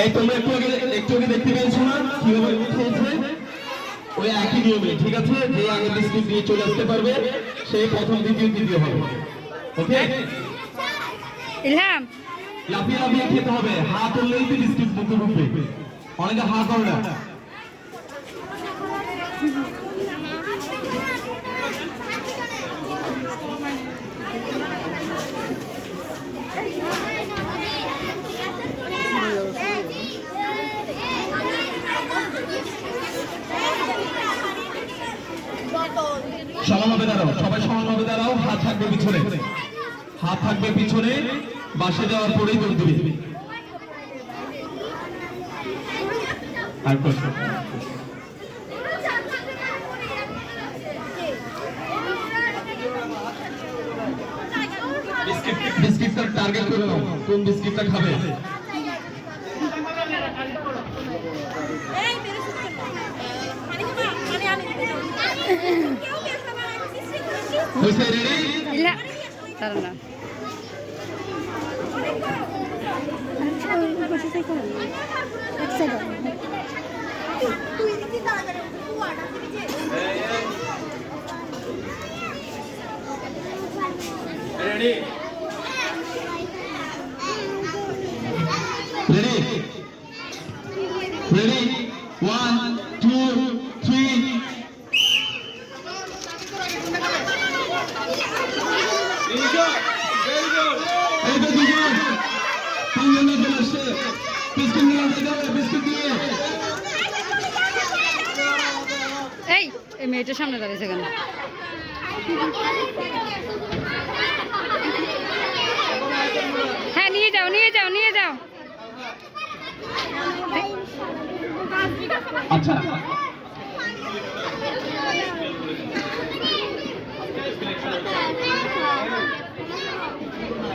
এই তোমরা একটু আগে দেখতে পেয়েছো না কিভাবে খেয়েছে? ওই একই নিয়মে, ঠিক আছে? যে আগে বিস্কুট দিয়ে চলে আসতে পারবে সেই প্রথম, দ্বিতীয়, তৃতীয় হবে। ওকে? ইলহাম, লাফিয়ে লাফিয়ে খেতে হবে, হা করলেই তো বিস্কুট মুখে ঢুকবে। অনেকে হা করে না। সমানভাবে দাঁড়াও, সবাই সমানভাবে দাঁড়াও। হাত থাকবে পিছনে, হাত থাকবে পিছনে। বাসে যাওয়ার পরেই দৌড় দিবে। আর কষ্ট বিস্কিটটা টার্গেট করে নাও, কোন বিস্কিটটা খাবে। হয়েছে? রেডি? ইলহাম, তারা না। রেডি? রেডি? রেডি? 1 2 3। এই তো দুজন, তিনজন চলে আসছে। বিস্কুট নিয়ে আসতে হবে, বিস্কুট দিয়ে। এই এই মেয়েটার সামনে দাঁড়িয়েছে কেন? হ্যাঁ, নিয়ে যাও, নিয়ে যাও, নিয়ে যাও। আচ্ছা,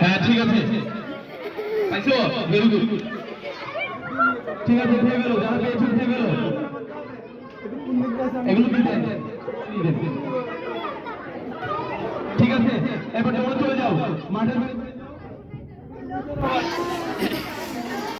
হ্যাঁ ঠিক আছে, পাইছো? Very good. ঠিক আছে, খেয়ে গেল, যারা পেয়েছো খেয়ে গেল। এগুলো দিতে ঠিক আছে। এবার তোমরা চলে যাও মাঠের।